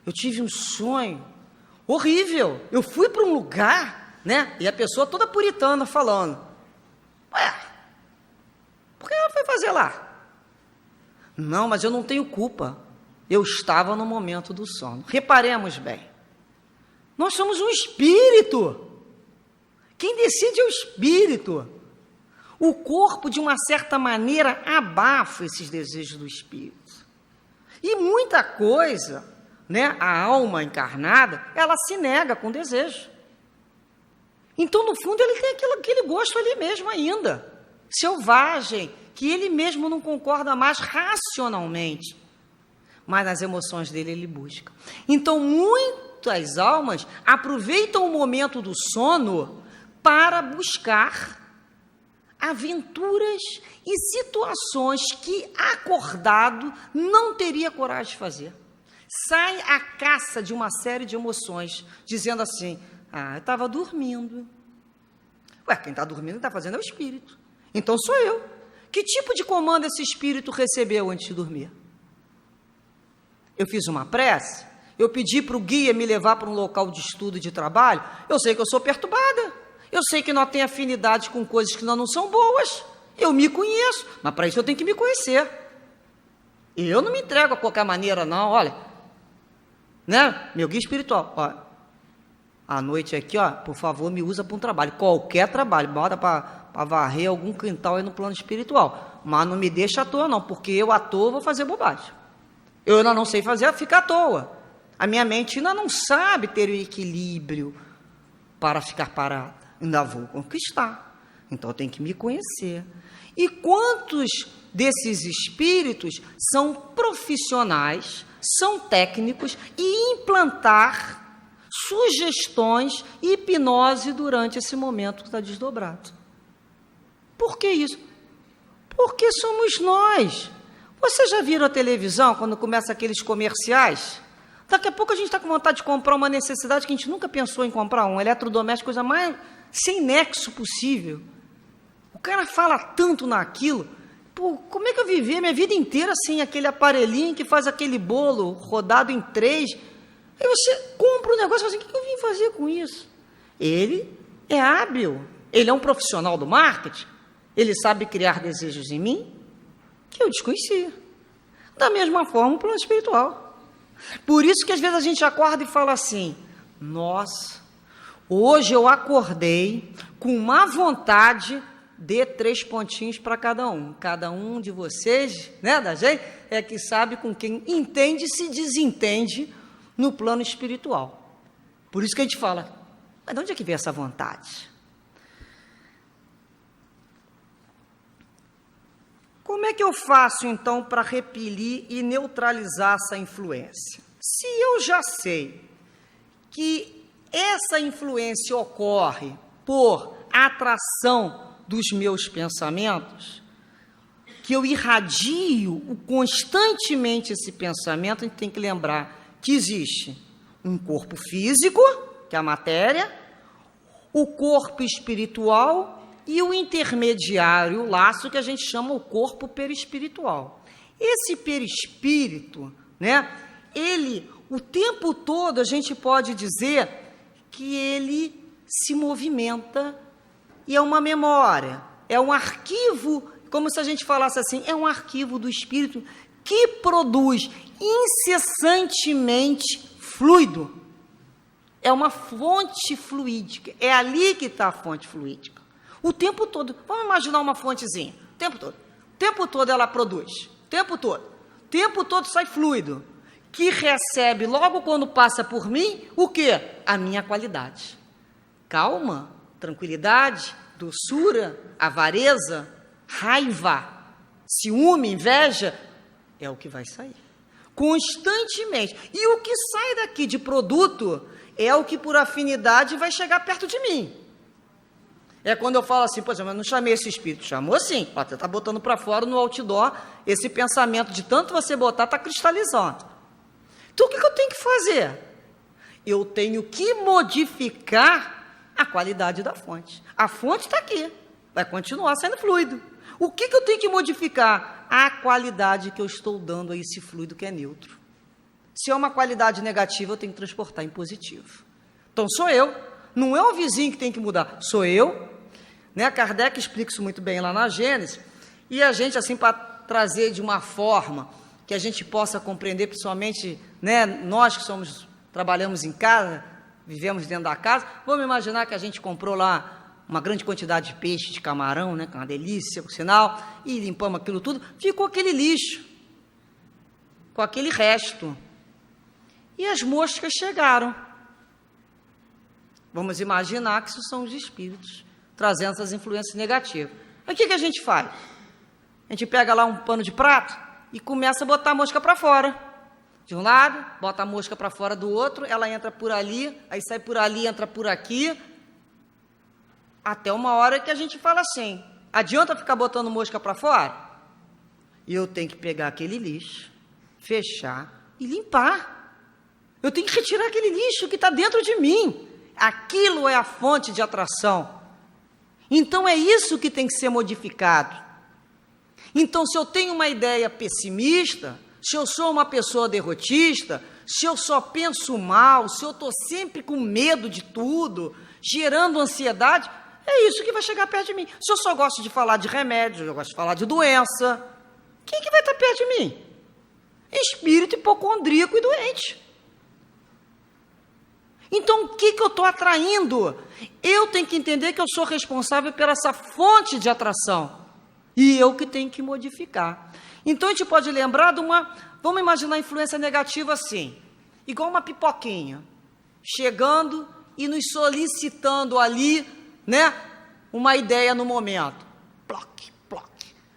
eu tive um sonho horrível. Eu fui para um lugar, né? E a pessoa toda puritana falando, ué, por que ela foi fazer lá? Não, mas eu não tenho culpa. Eu estava no momento do sono. Reparemos bem. Nós somos um espírito. Quem decide é o espírito. O corpo, de uma certa maneira, abafa esses desejos do espírito. E muita coisa, né, a alma encarnada, ela se nega com desejo. Então, no fundo, ele tem aquele gosto ali mesmo ainda, selvagem, que ele mesmo não concorda mais racionalmente, mas nas emoções dele ele busca. Então, muitas almas aproveitam o momento do sono para buscar aventuras e situações que, acordado, não teria coragem de fazer. Sai à caça de uma série de emoções, dizendo assim, eu estava dormindo. Ué, quem está dormindo, está fazendo é o espírito. Então sou eu. Que tipo de comando esse espírito recebeu antes de dormir? Eu fiz uma prece, eu pedi para o guia me levar para um local de estudo e de trabalho, eu sei que eu sou perturbada. Eu sei que nós temos afinidade com coisas que não são boas. Eu me conheço, mas para isso eu tenho que me conhecer. E eu não me entrego a qualquer maneira, não. Olha, né? Meu guia espiritual, ó, à noite aqui, ó, por favor, me usa para um trabalho, qualquer trabalho, bota para varrer algum quintal aí no plano espiritual. Mas não me deixa à toa, não, porque eu à toa vou fazer bobagem. Eu ainda não sei fazer, fica à toa. A minha mente ainda não sabe ter o equilíbrio para ficar parada. Ainda vou conquistar. Então eu tenho que me conhecer. E quantos desses espíritos são profissionais, são técnicos e implantar sugestões e hipnose durante esse momento que está desdobrado? Por que isso? Porque somos nós. Vocês já viram a televisão quando começa aqueles comerciais? Daqui a pouco a gente está com vontade de comprar uma necessidade que a gente nunca pensou em comprar, um eletrodoméstico, coisa mais sem nexo possível. O cara fala tanto naquilo. Pô, como é que eu vivi minha vida inteira sem aquele aparelhinho que faz aquele bolo rodado em 3? Aí você compra um negócio e fala assim, o que eu vim fazer com isso? Ele é hábil, ele é um profissional do marketing, ele sabe criar desejos em mim que eu desconhecia. Da mesma forma, o plano espiritual. Por isso que às vezes a gente acorda e fala assim, nossa, hoje eu acordei com uma vontade de 3 pontinhos para cada um. Cada um de vocês, né, da gente, é que sabe com quem entende e se desentende no plano espiritual. Por isso que a gente fala, mas de onde é que vem essa vontade? Como é que eu faço, então, para repelir e neutralizar essa influência? Se eu já sei que essa influência ocorre por atração dos meus pensamentos, que eu irradio constantemente esse pensamento, a gente tem que lembrar que existe um corpo físico, que é a matéria, o corpo espiritual e o intermediário, o laço que a gente chama o corpo perispiritual. Esse perispírito, né, ele, o tempo todo, a gente pode dizer que ele se movimenta e é uma memória, é um arquivo, como se a gente falasse assim, é um arquivo do espírito que produz incessantemente fluido. É uma fonte fluídica, é ali que está a fonte fluídica. O tempo todo, vamos imaginar uma fontezinha, o tempo todo ela produz, o tempo todo sai fluido, que recebe logo quando passa por mim, o quê? A minha qualidade. Calma, tranquilidade, doçura, avareza, raiva, ciúme, inveja, é o que vai sair. Constantemente. E o que sai daqui de produto é o que por afinidade vai chegar perto de mim. É quando eu falo assim, por exemplo, eu não chamei esse espírito. Chamou sim, você está botando para fora no outdoor, esse pensamento de tanto você botar está cristalizando. Então o que eu tenho que fazer? Eu tenho que modificar a qualidade da fonte. A fonte está aqui, vai continuar sendo fluido. O que eu tenho que modificar? A qualidade que eu estou dando a esse fluido que é neutro. Se é uma qualidade negativa, eu tenho que transportar em positivo. Então sou eu, não é o vizinho que tem que mudar, sou eu. Né? Kardec explica isso muito bem lá na Gênesis, e a gente, assim, para trazer de uma forma que a gente possa compreender, principalmente, né, nós que trabalhamos em casa, vivemos dentro da casa, vamos imaginar que a gente comprou lá uma grande quantidade de peixe, de camarão, né, que é uma delícia, por sinal, e limpamos aquilo tudo, ficou aquele lixo, com aquele resto. E as moscas chegaram. Vamos imaginar que isso são os espíritos, trazendo essas influências negativas. Aí o que a gente faz? A gente pega lá um pano de prato e começa a botar a mosca para fora. De um lado, bota a mosca para fora do outro, ela entra por ali, aí sai por ali, entra por aqui, até uma hora que a gente fala assim, adianta ficar botando mosca para fora? E eu tenho que pegar aquele lixo, fechar e limpar. Eu tenho que retirar aquele lixo que está dentro de mim. Aquilo é a fonte de atração. Então é isso que tem que ser modificado. Então, se eu tenho uma ideia pessimista, se eu sou uma pessoa derrotista, se eu só penso mal, se eu estou sempre com medo de tudo, gerando ansiedade, é isso que vai chegar perto de mim. Se eu só gosto de falar de remédio, eu gosto de falar de doença, quem que vai estar perto de mim? Espírito hipocondríaco e doente. Então, o que eu estou atraindo? Eu tenho que entender que eu sou responsável por essa fonte de atração. E eu que tenho que modificar. Então, a gente pode lembrar de uma... Vamos imaginar a influência negativa assim. Igual uma pipoquinha. Chegando e nos solicitando ali, né? Uma ideia no momento. Ploc, ploc.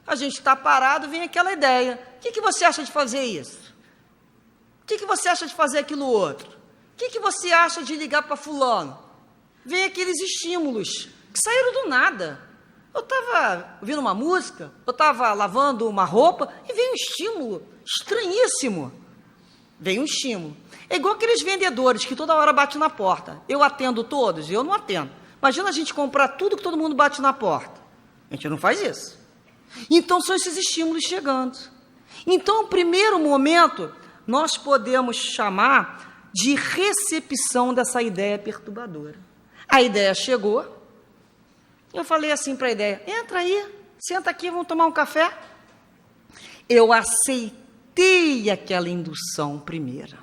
A gente está parado, vem aquela ideia. O que você acha de fazer isso? O que você acha de fazer aquilo outro? O que você acha de ligar para fulano? Vem aqueles estímulos que saíram do nada. Eu estava ouvindo uma música, eu estava lavando uma roupa e veio um estímulo estranhíssimo. Veio um estímulo. É igual aqueles vendedores que toda hora batem na porta. Eu atendo todos? Eu não atendo. Imagina a gente comprar tudo que todo mundo bate na porta. A gente não faz isso. Então são esses estímulos chegando. Então, no primeiro momento, nós podemos chamar de recepção dessa ideia perturbadora. A ideia chegou, eu falei assim para a ideia, entra aí, senta aqui, vamos tomar um café. Eu aceitei aquela indução primeira.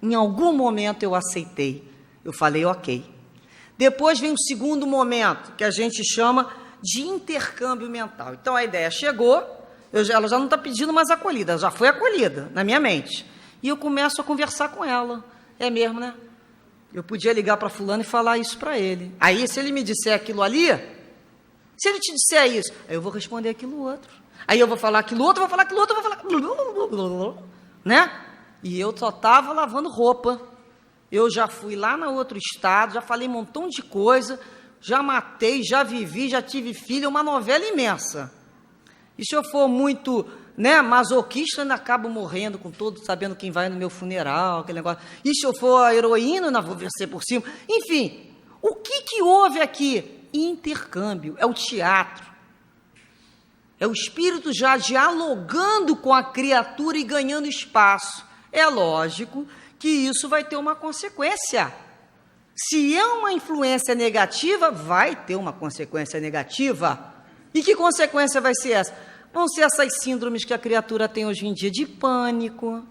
Em algum momento eu aceitei, eu falei ok. Depois vem o segundo momento, que a gente chama de intercâmbio mental. Então a ideia chegou, ela já não está pedindo mais acolhida, ela já foi acolhida na minha mente. E eu começo a conversar com ela. É mesmo, né? Eu podia ligar para fulano e falar isso para ele. Aí, se ele me disser aquilo ali, se ele te disser isso, aí eu vou responder aquilo outro. Aí eu vou falar aquilo outro, vou falar aquilo outro, vou falar... Né? E eu só estava lavando roupa. Eu já fui lá no outro estado, já falei um montão de coisa, já matei, já vivi, já tive filho, uma novela imensa. E se eu for muito, né, masoquista, eu ainda acabo morrendo com todos, sabendo quem vai no meu funeral, aquele negócio. E se eu for a heroína, eu ainda vou vencer por cima. Enfim, o que houve aqui? Intercâmbio, é o teatro. É o espírito já dialogando com a criatura e ganhando espaço. É lógico que isso vai ter uma consequência. Se é uma influência negativa, vai ter uma consequência negativa. E que consequência vai ser essa? Vão ser essas síndromes que a criatura tem hoje em dia de pânico,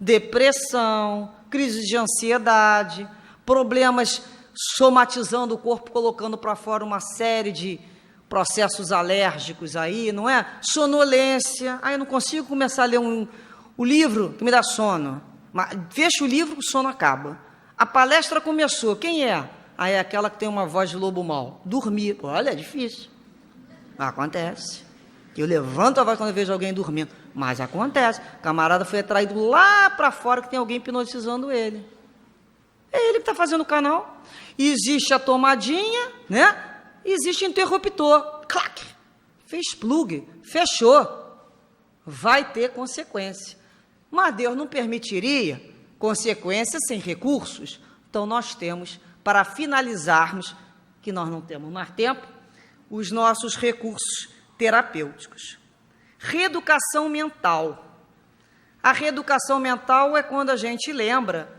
depressão, crise de ansiedade, problemas somatizando o corpo, colocando para fora uma série de processos alérgicos aí, não é? Sonolência. Eu não consigo começar a ler o livro que me dá sono. Fecha o livro, o sono acaba. A palestra começou. Quem é? É aquela que tem uma voz de lobo mau. Dormir. Olha, é difícil. Acontece. Eu levanto a voz quando eu vejo alguém dormindo. Mas acontece. O camarada foi atraído lá para fora que tem alguém hipnotizando ele. É ele que está fazendo o canal. Existe a tomadinha, né? Existe interruptor. Clac! Fez plug. Fechou. Vai ter consequência. Mas Deus não permitiria consequências sem recursos. Então nós temos, para finalizarmos, que nós não temos mais tempo, os nossos recursos terapêuticos. Reeducação mental. A reeducação mental é quando a gente lembra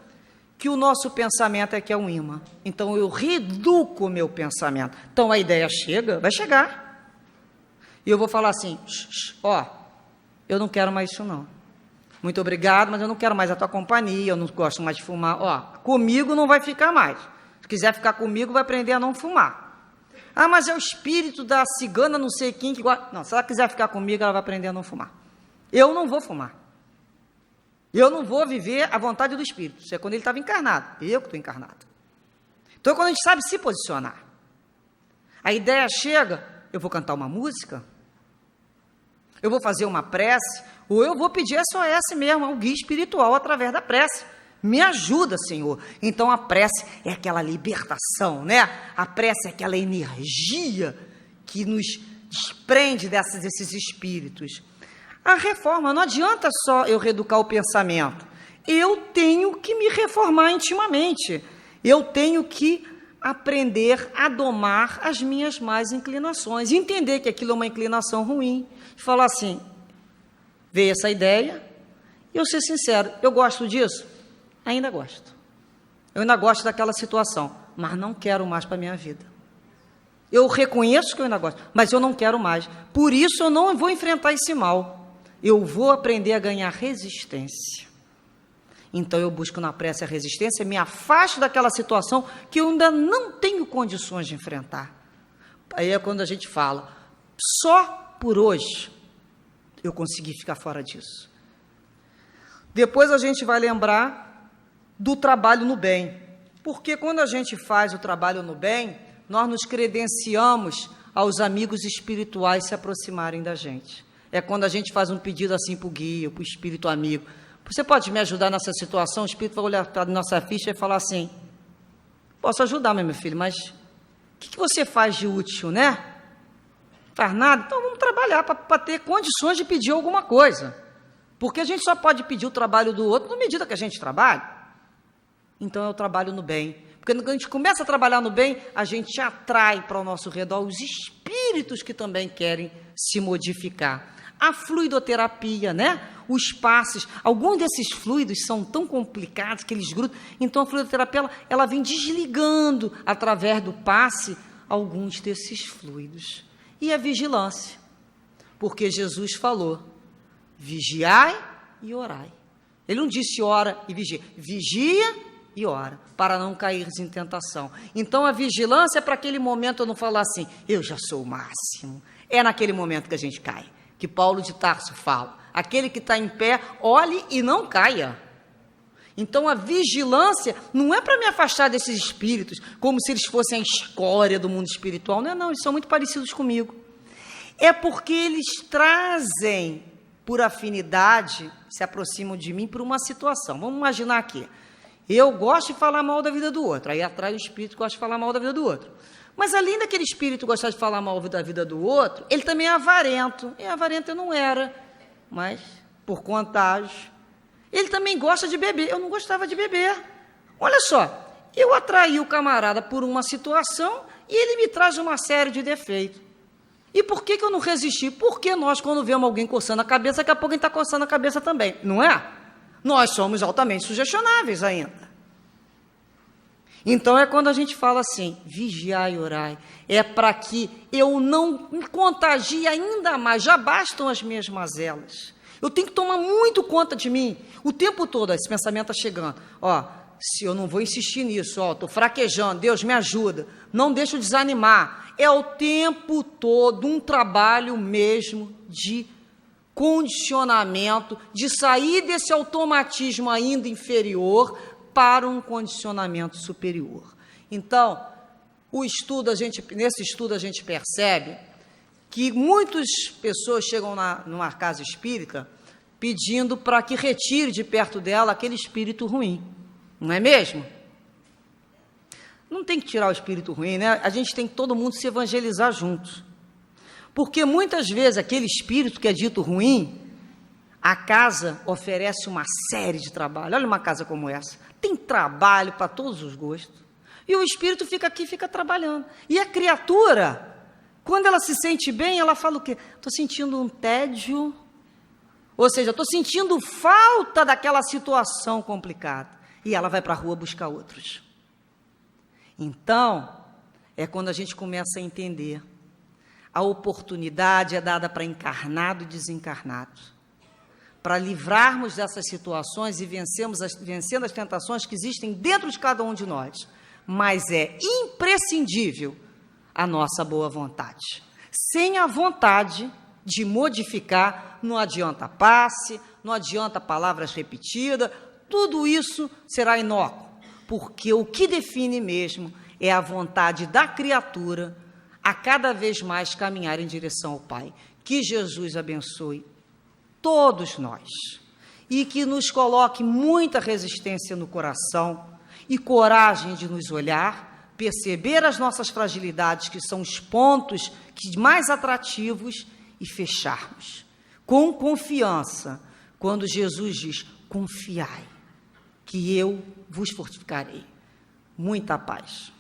que o nosso pensamento é que é um imã. Então eu reeduco o meu pensamento. Então a ideia chega, vai chegar. E eu vou falar assim, eu não quero mais isso não. Muito obrigado, mas eu não quero mais a tua companhia, eu não gosto mais de fumar. Comigo não vai ficar mais. Se quiser ficar comigo, vai aprender a não fumar. Mas é o espírito da cigana, não sei quem, que gosta. Não, se ela quiser ficar comigo, ela vai aprender a não fumar. Eu não vou fumar. Eu não vou viver a vontade do espírito. Isso é quando ele estava encarnado. Eu que estou encarnado. Então, quando a gente sabe se posicionar. A ideia chega, eu vou cantar uma música, eu vou fazer uma prece, ou eu vou pedir SOS mesmo, um guia espiritual através da prece. Me ajuda, Senhor. Então a prece é aquela libertação, né? A prece é aquela energia que nos desprende desses espíritos. A reforma, não adianta só eu reeducar o pensamento. Eu tenho que me reformar intimamente. Eu tenho que aprender a domar as minhas más inclinações. Entender que aquilo é uma inclinação ruim. Falar assim, veio essa ideia, e eu ser sincero, eu gosto disso? Ainda gosto. Eu ainda gosto daquela situação, mas não quero mais para a minha vida. Eu reconheço que eu ainda gosto, mas eu não quero mais. Por isso eu não vou enfrentar esse mal. Eu vou aprender a ganhar resistência. Então eu busco na prece a resistência, me afasto daquela situação que eu ainda não tenho condições de enfrentar. Aí é quando a gente fala, só por hoje eu consegui ficar fora disso. Depois a gente vai lembrar do trabalho no bem, porque quando a gente faz o trabalho no bem, nós nos credenciamos aos amigos espirituais se aproximarem da gente. É quando a gente faz um pedido assim para o guia, para o espírito amigo, você pode me ajudar nessa situação? O espírito vai olhar para a nossa ficha e falar assim, posso ajudar, meu filho, mas o que você faz de útil, né? Não faz nada? Então vamos trabalhar para ter condições de pedir alguma coisa, porque a gente só pode pedir o trabalho do outro na medida que a gente trabalha. Então, eu trabalho no bem. Porque quando a gente começa a trabalhar no bem, a gente atrai para o nosso redor os espíritos que também querem se modificar. A fluidoterapia, né? Os passes. Alguns desses fluidos são tão complicados que eles grudam. Então, a fluidoterapia, ela vem desligando, através do passe, alguns desses fluidos. E a vigilância. Porque Jesus falou, vigiai e orai. Ele não disse ora e vigia. Vigia e ora, para não cair em tentação. Então a vigilância é para aquele momento eu não falar assim, eu já sou o máximo. É naquele momento que a gente cai, que Paulo de Tarso fala, aquele que está em pé, olhe e não caia. Então a vigilância não é para me afastar desses espíritos, como se eles fossem a escória do mundo espiritual, não, eles são muito parecidos comigo. É porque eles trazem, por afinidade, se aproximam de mim por uma situação. Vamos imaginar aqui, eu gosto de falar mal da vida do outro, aí atrás o espírito gosta de falar mal da vida do outro. Mas além daquele espírito gostar de falar mal da vida do outro, ele também é avarento. E avarento eu não era, mas por contágio. Ele também gosta de beber. Eu não gostava de beber. Olha só, eu atraí o camarada por uma situação e ele me traz uma série de defeitos. E por que eu não resisti? Porque nós, quando vemos alguém coçando a cabeça, daqui a pouco a gente está coçando a cabeça também, não é? Nós somos altamente sugestionáveis ainda. Então é quando a gente fala assim, vigiai e orai, é para que eu não me contagie ainda mais, já bastam as minhas mazelas. Eu tenho que tomar muito conta de mim, o tempo todo, esse pensamento está chegando, se eu não vou insistir nisso, estou fraquejando, Deus me ajuda, não deixa eu desanimar, é o tempo todo um trabalho mesmo de condicionamento, de sair desse automatismo ainda inferior para um condicionamento superior. Então, nesse estudo a gente percebe que muitas pessoas chegam numa casa espírita pedindo para que retire de perto dela aquele espírito ruim, não é mesmo? Não tem que tirar o espírito ruim, né? A gente tem que todo mundo se evangelizar juntos. Porque muitas vezes aquele espírito que é dito ruim, a casa oferece uma série de trabalho. Olha uma casa como essa, tem trabalho para todos os gostos. E o espírito fica aqui, fica trabalhando. E a criatura, quando ela se sente bem, ela fala o quê? Estou sentindo um tédio, ou seja, estou sentindo falta daquela situação complicada. E ela vai para a rua buscar outros. Então, é quando a gente começa a entender. A oportunidade é dada para encarnado e desencarnado. Para livrarmos dessas situações e vencendo as tentações que existem dentro de cada um de nós. Mas é imprescindível a nossa boa vontade. Sem a vontade de modificar, não adianta passe, não adianta palavras repetidas, tudo isso será inócuo, porque o que define mesmo é a vontade da criatura a cada vez mais caminhar em direção ao Pai. Que Jesus abençoe todos nós, e que nos coloque muita resistência no coração e coragem de nos olhar, perceber as nossas fragilidades, que são os pontos mais atrativos, e fecharmos com confiança, quando Jesus diz, confiai, que eu vos fortificarei. Muita paz.